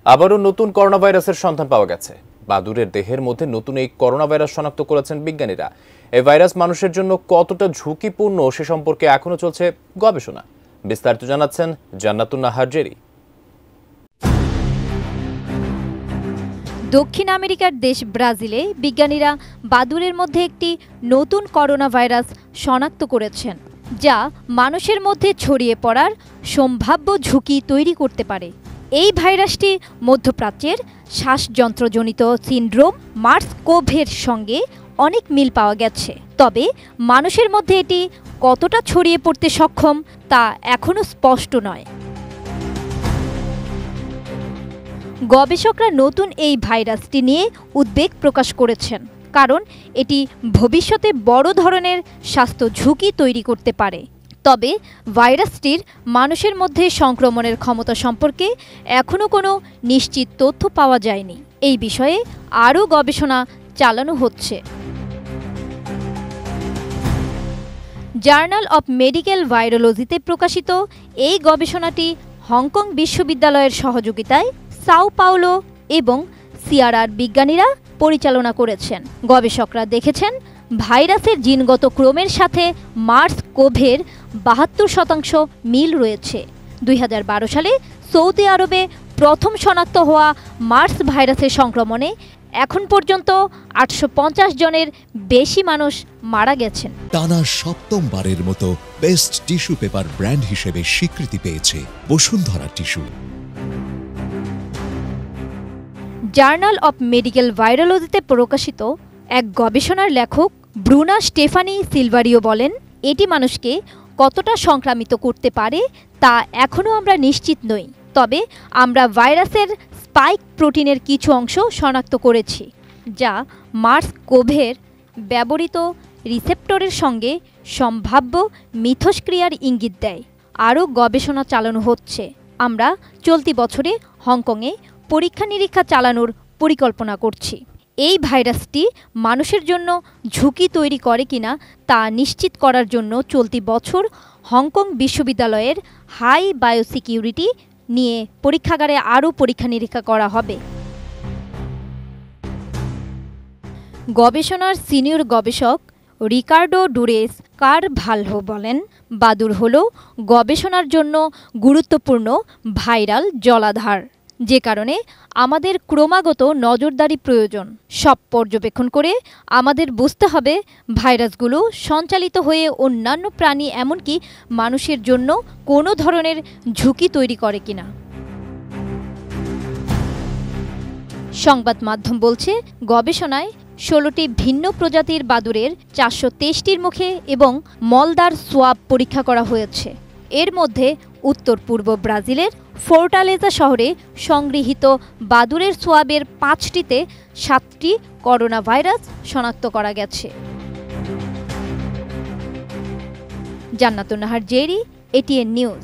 আবারও নতুন করোনা ভাইরাসের সন্ধান পাওয়া গেছে। বাদুড়ের দেহের মধ্যে নতুন এই করোনা ভাইরাস শনাক্ত করেছেন বিজ্ঞানীরা। এই ভাইরাস মানুষের জন্য কতটা ঝুঁকিপূর্ণ সে সম্পর্কে এখনো চলছে গবেষণা। বিস্তারিত জানাচ্ছেন জান্নাতুন নাহার জেরি। দক্ষিণ আমেরিকার দেশ ব্রাজিলে বিজ্ঞানীরা বাদুড়ের মধ্যে একটি নতুন করোনা ভাইরাস শনাক্ত করেছেন, যা মানুষের মধ্যে ছড়িয়ে পড়ার সম্ভাব্য ঝুঁকি তৈরি করতে পারে। এই ভাইরাসটি মধ্যপ্রাচ্যের শ্বাসযন্ত্রজনিত সিন্ড্রোম মার্স-কোভের সঙ্গে অনেক মিল পাওয়া গেছে, তবে মানুষের মধ্যে এটি কতটা ছড়িয়ে পড়তে সক্ষম তা এখনও স্পষ্ট নয়। গবেষকরা নতুন এই ভাইরাসটি নিয়ে উদ্বেগ প্রকাশ করেছেন, কারণ এটি ভবিষ্যতে বড় ধরনের স্বাস্থ্য ঝুঁকি তৈরি করতে পারে। তবে ভাইরাসটির মানুষের মধ্যে সংক্রমণের ক্ষমতা সম্পর্কে এখনও কোনো নিশ্চিত তথ্য পাওয়া যায়নি। এই বিষয়ে আরও গবেষণা চালানো হচ্ছে। জার্নাল অব মেডিকেল ভাইরোলজিতে প্রকাশিত এই গবেষণাটি হংকং বিশ্ববিদ্যালয়ের সহযোগিতায় সাও পাওলো এবং সিআরআর বিজ্ঞানীরা পরিচালনা করেছেন। গবেষকরা দেখেছেন ভাইরাসের জিনগত ক্রমের সাথে মার্স-কোভের ৭২% মিল রয়েছে। ২০১২ সালে সৌদি আরবে প্রথম শনাক্ত হওয়া মার্স ভাইরাসের সংক্রমণে এখন পর্যন্ত ৮৫০ জনের বেশি মানুষ মারা গেছেন। টানা সপ্তমবারের মতো বেস্ট টিস্যু পেপার ব্র্যান্ড হিসেবে স্বীকৃতি পেয়েছে Bashundhara tissue. Journal of medical ভাইরোলজিতে প্রকাশিত এক গবেষণার লেখক ব্রুনা স্টেফানি সিলভারিও বলেন, এটি মানুষকে কতটা সংক্রামিত করতে পারে তা এখনও আমরা নিশ্চিত নই, তবে আমরা ভাইরাসের স্পাইক প্রোটিনের কিছু অংশ শনাক্ত করেছি, যা মার্স-কোভের ব্যবহৃত রিসেপ্টরের সঙ্গে সম্ভাব্য মিথস্ক্রিয়ার ইঙ্গিত দেয়। আরও গবেষণা চালানো হচ্ছে। আমরা চলতি বছরে হংকংয়ে পরীক্ষা নিরীক্ষা চালানোর পরিকল্পনা করছি। এই ভাইরাসটি মানুষের জন্য ঝুঁকি তৈরি করে কিনা তা নিশ্চিত করার জন্য চলতি বছর হংকং বিশ্ববিদ্যালয়ের হাই বায়োসিকিউরিটি নিয়ে পরীক্ষাগারে আরও পরীক্ষা নিরীক্ষা করা হবে। গবেষণার সিনিয়র গবেষক রিকার্ডো ডুরেস কারভালহো বলেন, বাদুড় হল গবেষণার জন্য গুরুত্বপূর্ণ ভাইরাল জলাধার, যে কারণে আমাদের ক্রমাগত নজরদারি প্রয়োজন। সব পর্যবেক্ষণ করে আমাদের বুঝতে হবে ভাইরাসগুলো সঞ্চালিত হয়ে অন্যান্য প্রাণী এমনকি মানুষের জন্য কোনো ধরনের ঝুঁকি তৈরি করে কিনা। সংবাদ মাধ্যম বলছে, গবেষণায় ১৬টি ভিন্ন প্রজাতির বাদুড়ের ৪২৩টির মুখে এবং মলদার সোয়াব পরীক্ষা করা হয়েছে। এর মধ্যে উত্তর পূর্ব ব্রাজিলের ফোর্টালেজা শহরে সংগৃহীত বাদুড়ের সোয়াবের ৫টিতে ৭টি করোনা ভাইরাস শনাক্ত করা গেছে। জান্নাতুন নাহার জেরি, এটিএন নিউজ।